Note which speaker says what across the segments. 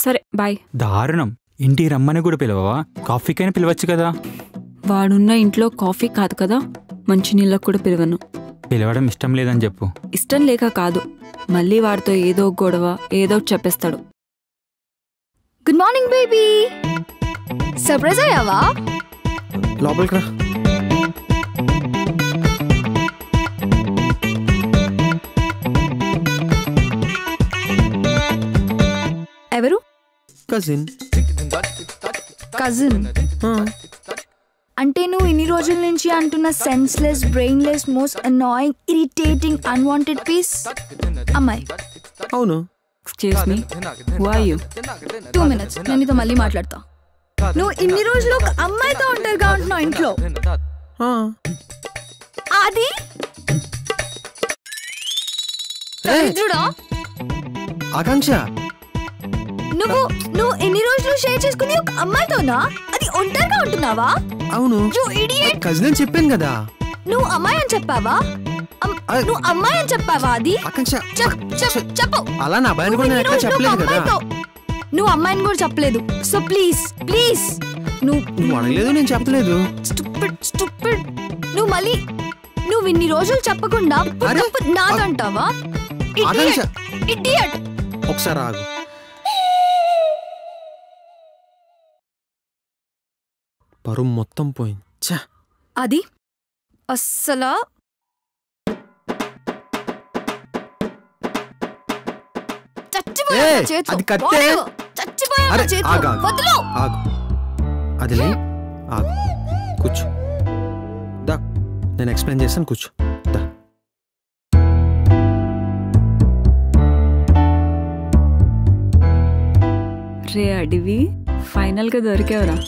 Speaker 1: సరే బాయ్.
Speaker 2: దారుణం. ఇంటికి రమ్మని కూడా పిలవవా? కాఫీకైనా పిలవచ్చు కదా.
Speaker 1: వాడున్న ఇంట్లో కాఫీ కాదు కదా, మంచినీళ్ళకు కూడా పిలవను.
Speaker 2: పిలవడం ఇష్టం లేదని చెప్పు.
Speaker 1: ఇష్టం లేక కాదు, మళ్ళీ వాడితో ఏదో గొడవ ఏదో చెప్పేస్తాడు.
Speaker 3: Good morning baby. సర్ప్రైజ్ అయ్యావా?
Speaker 4: లోపలికి రా.
Speaker 3: ఎవరు?
Speaker 4: కజిన్.
Speaker 3: కజిన్ అంటే నువ్వు ఇన్ని రోజుల నుంచి అంటున్న senseless, brainless, most annoying, irritating, unwanted piece అమ్మాయి.
Speaker 4: అవును.
Speaker 1: Excuse me, who are you?
Speaker 3: 2 minutes, నేను నీతో మళ్ళీ మాట్లాడతా. నువ్వు ఇన్ని రోజులు ఒక అమ్మాయితో ఒంటరిగా ఉంటున్నావు ఇంట్లో. అది
Speaker 4: ఆకాంక్ష,
Speaker 3: నువ్వు ఎన్ని రోజులు షేర్ చేసుకుని ఒక అమ్మాయితోనా? అది ఒంటరిగా ఉంటున్నావా?
Speaker 4: అవును. కజిన్ అని చెప్పాను కదా.
Speaker 3: నువ్వు అమ్మాయి అని చెప్పావా? నువ్వు అమ్మాయి అని చెప్పావా? అది
Speaker 4: ఆకాంక్ష
Speaker 3: చెప్పు.
Speaker 4: అలా నా భయాన్ని కూడా నేను ఎక్కడ చెప్పలేదు కదా.
Speaker 3: నువ్వు అమ్మాయిని కూడా చెప్పలేదు. సో ప్లీజ్ ప్లీజ్
Speaker 4: నువ్వు అడగలేదు, నేను చెప్పలేదు.
Speaker 3: స్టూపిడ్. నువ్వు ఇన్ని రోజులు చెప్పకుండా నాదంటావా? ఇడియట్.
Speaker 4: ఒకసారి ఆగు. పరువు మొత్తం పోయింది.
Speaker 3: అది అస్సలు
Speaker 4: అది ఆగు, కూర్చో. దా, నేను ఎక్స్ప్లెయిన్ చేస్తాను, కూర్చో. దా.
Speaker 1: రే అడివి, ఫైనల్ గా దొరికేవరా?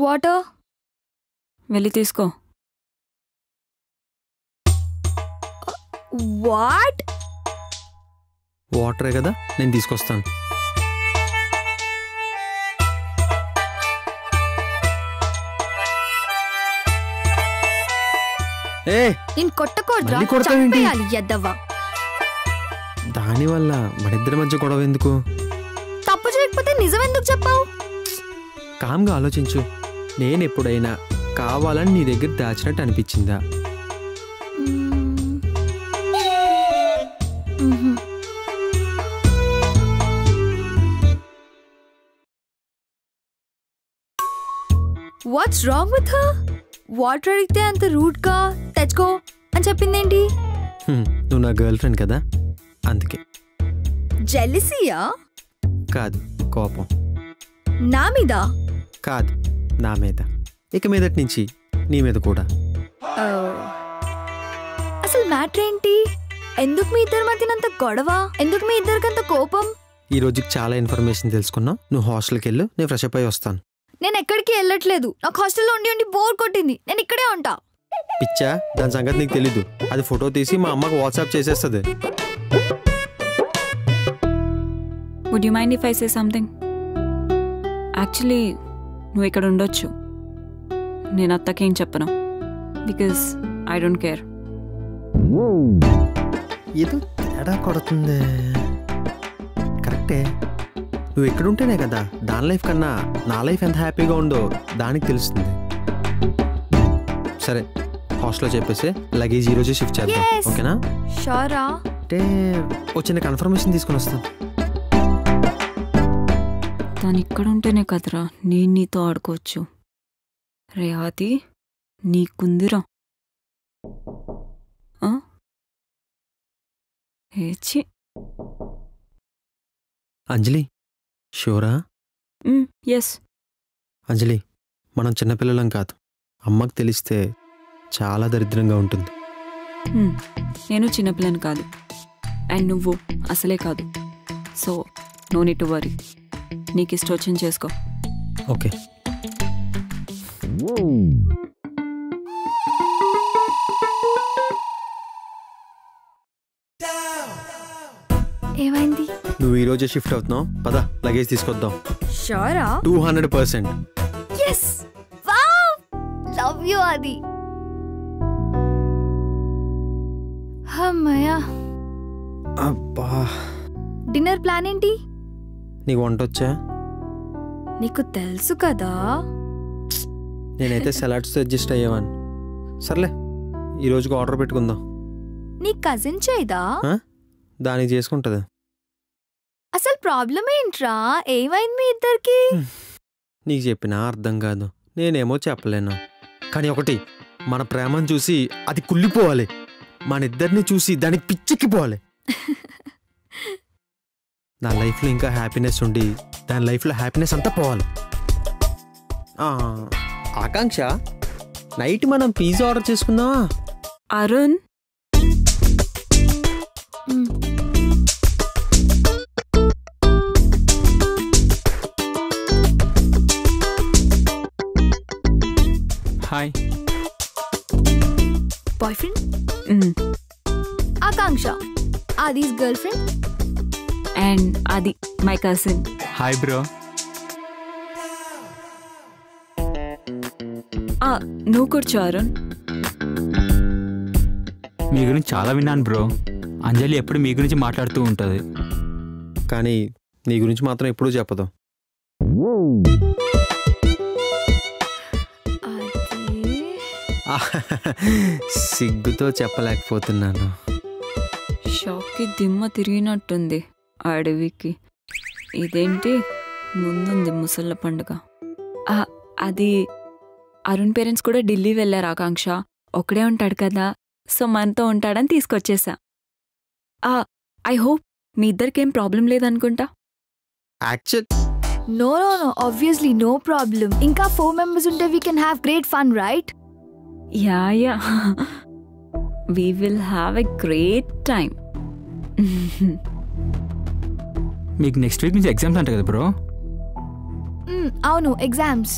Speaker 3: వాటర్
Speaker 1: వెళ్ళి తీసుకో.
Speaker 3: వాట్?
Speaker 4: వాటరే కదా, నేను తీసుకొస్తాను.
Speaker 3: నేను కొట్టకూడదు.
Speaker 4: దానివల్ల మనిద్దరి మధ్య గొడవ ఎందుకు?
Speaker 3: తప్పు చేయకపోతే నిజం ఎందుకు చెప్పావు?
Speaker 4: కామ్గా ఆలోచించు. నేను ఎప్పుడైనా కావాలని నీ దగ్గర దాచినట్టు అనిపించిందా?
Speaker 3: What's wrong with her? Water అడిగితే అంత రూడ్ గా తెచ్చుకో అని చెప్పిందేంటి?
Speaker 4: నువ్వు నా గర్ల్ ఫ్రెండ్ కదా, అందుకే.
Speaker 3: జెలసీయా?
Speaker 4: కాదు, కోపం.
Speaker 3: నా మీద?
Speaker 4: కాదు, నా మీద. ఇక మీదటి నుంచి నీ మీద కూడా.
Speaker 3: అసలు మ్యాటర్ ఏంటి? ఎందుకు మీ ఇద్దరి మధ్యనంత గొడవ? ఎందుకు మీ ఇద్దరికంత కోపం?
Speaker 4: ఈ రోజుకి చాలా ఇన్ఫర్మేషన్ తెలుసుకున్నావు. నువ్వు హాస్టల్కి వెళ్ళు, నేను ఫ్రెష్ అప్ అయి వస్తాను.
Speaker 3: నేను ఎక్కడికి వెళ్ళట్లేదు. నాకు హాస్టల్లో ఉండి బోర్ కొట్టింది. నేను ఇక్కడే ఉంటా.
Speaker 4: పిచ్చా, దాని సంగతి నీకు తెలీదు. అది ఫోటో తీసి మా అమ్మకు వాట్సాప్ చేసేస్తుంది.
Speaker 1: Would you mind if I say something? Actually నువ్వు ఇక్కడ ఉండొచ్చు, నేను అత్తకేం చెప్పను. Because I don't care.
Speaker 4: ఏదో తేడా కొడుతుంది. కరెక్టే, నువ్వు ఎక్కడుంటేనే కదా దాని లైఫ్ కన్నా నా లైఫ్ ఎంత హ్యాపీగా ఉందో దానికి తెలుస్తుంది. సరే, హాస్టల్లో చెప్పేసి లగేజ్ ఈరోజే షిఫ్ట్ చేద్దాం, ఓకేనా?
Speaker 3: షూరా?
Speaker 4: అంటే వచ్చిన కన్ఫర్మేషన్ తీసుకుని వస్తాను.
Speaker 1: తను ఇక్కడ ఉంటేనే కదరా నేను నీతో ఆడుకోవచ్చు. రే ఆది, నీకుందిరా. ఏచి
Speaker 4: అంజలి, షూరా?
Speaker 1: ఎస్.
Speaker 4: అంజలి, మనం చిన్నపిల్లలం కాదు. అమ్మకు తెలిస్తే చాలా దరిద్రంగా ఉంటుంది.
Speaker 1: నేను చిన్నపిల్లని కాదు, అండ్ నువ్వు అసలే కాదు. So no need to worry. నీకు ఇష్టం వచ్చింది చేసుకో.
Speaker 4: ఓకే.
Speaker 3: ఏమైంది?
Speaker 4: నువ్వు ఈరోజే షిఫ్ట్ అవుతున్నావు, పద లగేజ్ తీసుకొద్దాం.
Speaker 3: షూరా?
Speaker 4: 200%.
Speaker 3: yes, wow, love you Adi.
Speaker 4: అమ్మయ్య.
Speaker 3: అబ్బా. డిన్నర్ ప్లాన్ ఏంటి?
Speaker 4: నీకు వంట వచ్చా?
Speaker 3: నీకు తెలుసు కదా.
Speaker 4: నేనైతే సలాడ్స్తో అడ్జస్ట్ అయ్యేవాన్ని. సర్లే ఈరోజుకి ఆర్డర్ పెట్టుకుందాం.
Speaker 3: నీ కజిన్ చేయదా?
Speaker 4: దానికి చేసుకుంటుంది.
Speaker 3: అసలు ప్రాబ్లం ఏంట్రా? ఏమైంది మీ ఇద్దరికి?
Speaker 4: నీకు చెప్పినా అర్థం కాదు, నేనేమో చెప్పలేను. కానీ ఒకటి, మన ప్రేమను చూసి అది కుళ్ళిపోవాలి, మన ఇద్దరిని చూసి దానికి పిచ్చెక్కిపోవాలి. నా లైఫ్లో ఇంకా హ్యాపీనెస్ ఉండి దాని లైఫ్లో హ్యాపీనెస్ అంతా పోవాలి. ఆకాంక్ష, నైట్ మనం పిజ్జా ఆర్డర్ చేసుకుందామా?
Speaker 1: Arun,
Speaker 2: hi.
Speaker 3: Boyfriend Akanksha, Adi's girlfriend
Speaker 1: and అది మై కజిన్.
Speaker 2: Hi bro.
Speaker 1: నువ్వు కూర్చో అరుణ్.
Speaker 2: మీ గురించి చాలా విన్నాను బ్రో. అంజలి ఎప్పుడు మీ గురించి మాట్లాడుతూ ఉంటుంది,
Speaker 4: కానీ నీ గురించి మాత్రం ఎప్పుడూ చెప్పదు. సిగ్గుతో చెప్పలేకపోతున్నాను.
Speaker 1: షాక్కి దిమ్మ తిరిగినట్టుంది అడవికి. ఇదేంటి ముందుంది ముసళ్ళ పండుగ. అది అరుణ్ పేరెంట్స్ కూడా ఢిల్లీ వెళ్ళారు ఆకాంక్ష. ఒక్కడే ఉంటాడు కదా, సో మనతో ఉంటాడని తీసుకొచ్చేసా. ఐ హోప్ మీ ఇద్దరికేం ప్రాబ్లం లేదనుకుంటా.
Speaker 3: No no no, obviously no problem. ఇంకా 4 members ఉంటే we can have great fun, right?
Speaker 1: Ya we will have a great time.
Speaker 2: మీకు నెక్స్ట్ వీక్ నుంచి ఎగ్జామ్స్ అంట కదా బ్రో?
Speaker 3: అవును, ఎగ్జామ్స్.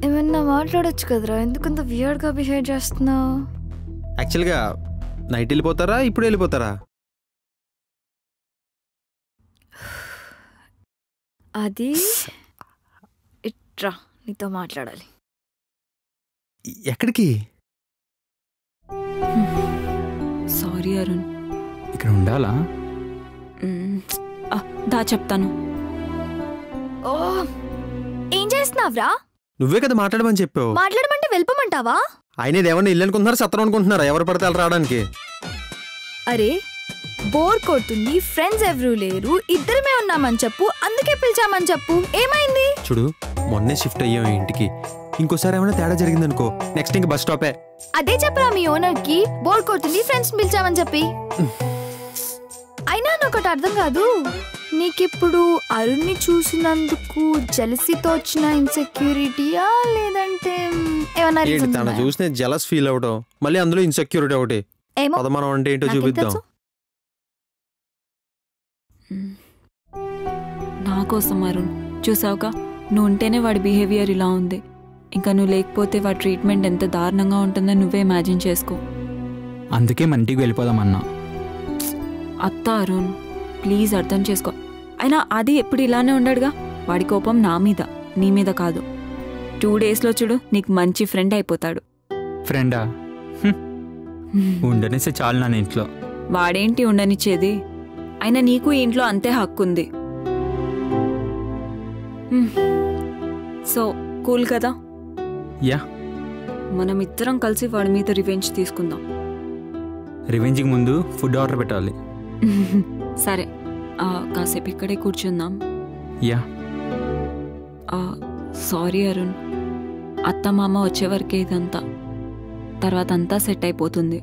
Speaker 3: ఏమన్నా మాట్లాడొచ్చు కదరా, ఎందుకంత వియర్డ్గా బిహేవ్ చేస్తున్నావు?
Speaker 4: యాక్చువల్గా నైట్ వెళ్ళిపోతారా, ఇప్పుడు వెళ్ళిపోతారా?
Speaker 3: అది ఇట్రా, నీతో మాట్లాడాలి.
Speaker 4: ఎక్కడికి?
Speaker 1: సారీ అరుణ్.
Speaker 2: ఇక్కడ ఉండాలా?
Speaker 1: దా చెప్తాను.
Speaker 3: ఓ, ఏం చేస్తున్నావురా?
Speaker 4: నువ్వే కదా మాట్లాడమని చెప్పావు.
Speaker 3: మాట్లాడమంటే వెళ్ళిపోమంటావా?
Speaker 4: ఆయన ఏమన్నా ఇల్లు అనుకుంటున్నారా, సత్రం అనుకుంటున్నారా? ఎవరు పడితే వాళ్ళు రావడానికి?
Speaker 3: అరే, బోర్ కొడుతుంది, ఫ్రెండ్స్ ఎవరూ లేరు, ఇద్దరమే ఉన్నామని చెప్పు, అందుకే పిలిచామని చెప్పు. ఏమైంది?
Speaker 4: చూడు, మొన్నే షిఫ్ట్ అయ్యాం ఇంటికి. ఇంకోసారి ఏమైనా తేడా జరిగిందనుకో, నెక్స్ట్ ఇంక బస్ స్టాపే.
Speaker 3: అదే చెప్పరా మీ ఓనర్ కి, బోర్ కొడుతుంది ఫ్రెండ్స్ పిలిచామని చెప్పి. అయినా ఒకటి అర్థం కాదు, నీకిప్పుడు అరుణ్ని చూసినందుకు జెలసీతో వచ్చిన ఇన్సెక్యూరిటీయా, లేదంటే ఏమన్నా రీజన్?
Speaker 4: తన చూసి జెలస్ ఫీల్ అవడం, మళ్ళీ అందులో ఇన్సెక్యూరిటీ ఒకటి.
Speaker 3: ఏమో,
Speaker 4: పదమానం అంటే ఏంటో చూపిద్దాం.
Speaker 1: నా కోసం అరుణ్, చూసావుగా, నువ్వు ఉంటేనే వాడి బిహేవియర్ ఇలా ఉంది. ఇంకా నువ్వు లేకపోతే వాడి ట్రీట్మెంట్ ఎంత దారుణంగా ఉంటుందో నువ్వే ఇమాజిన్ చేసుకో.
Speaker 2: అందుకే మన ఇంటికి వెళ్ళిపోదామన్నా.
Speaker 1: అత్త అరుణ్, ప్లీజ్ అర్థం చేసుకో. అయినా అది ఎప్పుడు ఇలానే ఉండడుగా. వాడి కోపం నా మీద, నీ మీద కాదు. 2 daysలో చూడు, నీకు మంచి ఫ్రెండ్ అయిపోతాడు.
Speaker 2: ఫ్రెండా? ఉండనేసే చాలు నా ఇంట్లో.
Speaker 1: వాడేంటి ఉండనిచ్చేది? అయినా నీకు ఈ ఇంట్లో అంతే హక్కు ఉంది. సో కూల్ కదా?
Speaker 2: యా,
Speaker 1: మనం ఇద్దరం కలిసి వాడి మీద రివెంజ్ తీసుకుందాం.
Speaker 2: రివెంజ్కి ముందు ఫుడ్ ఆర్డర్ పెట్టాలి.
Speaker 1: సరే, కాసేపు ఇక్కడే కూర్చుందాం.
Speaker 2: యా.
Speaker 1: సారీ అరుణ్, అత్త మామ వచ్చేవరకే ఇదంతా, తర్వాత అంతా సెట్ అయిపోతుంది.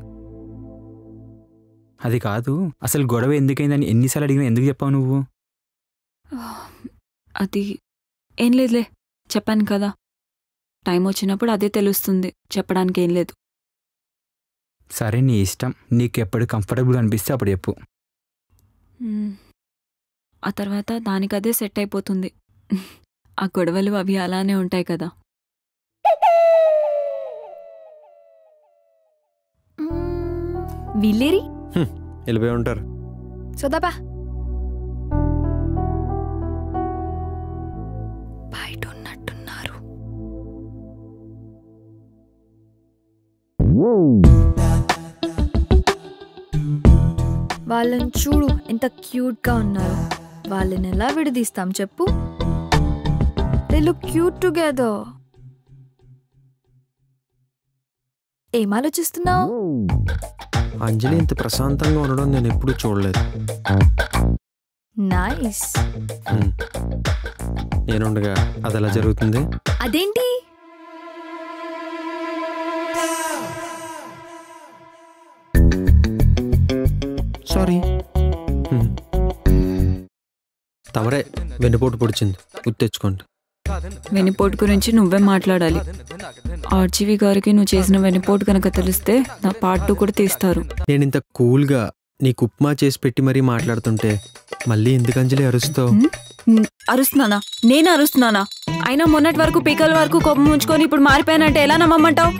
Speaker 2: అది కాదు, అసలు గొడవ ఎందుకైందని ఎన్నిసార్లు అడిగినా ఎందుకు చెప్పావు నువ్వు?
Speaker 1: అది ఏం లేదులే, చెప్పాను కదా. టైం వచ్చినప్పుడు అదే తెలుస్తుంది, చెప్పడానికి ఏం లేదు.
Speaker 2: సరే, నీ ఇష్టం. నీకు ఎప్పుడు కంఫర్టబుల్ అనిపిస్తే అప్పుడు చెప్పు.
Speaker 1: ఆ తర్వాత దానికదే సెట్ అయిపోతుంది. ఆ గొడవలు అవి అలానే ఉంటాయి కదా.
Speaker 3: వీళ్ళేరి
Speaker 4: వెళ్ళిపోయి ఉంటారు.
Speaker 3: సోదాపా, బయట ఉన్నట్టున్నారు. వాళ్ళని చూడు ఎంత క్యూట్గా ఉన్నారు. వాళ్ళని ఎలా విడదీస్తాం చెప్పు? They look cute together. ఏం ఆలోచిస్తున్నావు?
Speaker 4: అంజలి ఇంత ప్రశాంతంగా ఉండడం నేను ఎప్పుడూ చూడలేదు.
Speaker 3: నైస్.
Speaker 4: నేనుండగా అది ఎలా జరుగుతుంది?
Speaker 3: అదేంటి?
Speaker 4: సారీ. తమరే వెన్నుపోటు పొడిచింది, గుర్తు తెచ్చుకోండి.
Speaker 1: వెన్నుపోటు గురించి నువ్వే మాట్లాడాలి. ఆర్జీవి గారికి నువ్వు చేసిన వెన్నుపోటు కనుక తెలిస్తే నా పార్ట్ 2 కూడా తీస్తారు.
Speaker 4: నేను ఇంత కూల్గా నీకు ఉప్మా చేసి పెట్టి మరీ మాట్లాడుతుంటే మళ్ళీ ఎందుకు అంజలి అరుస్తావు?
Speaker 1: అరుస్తున్నానా? నేను అరుస్తున్నానా? అయినా మొన్నటి వరకు పీకల వరకు కోపం ఉంచుకొని ఇప్పుడు మారిపోయానంటే ఎలా నమ్మమంటావు?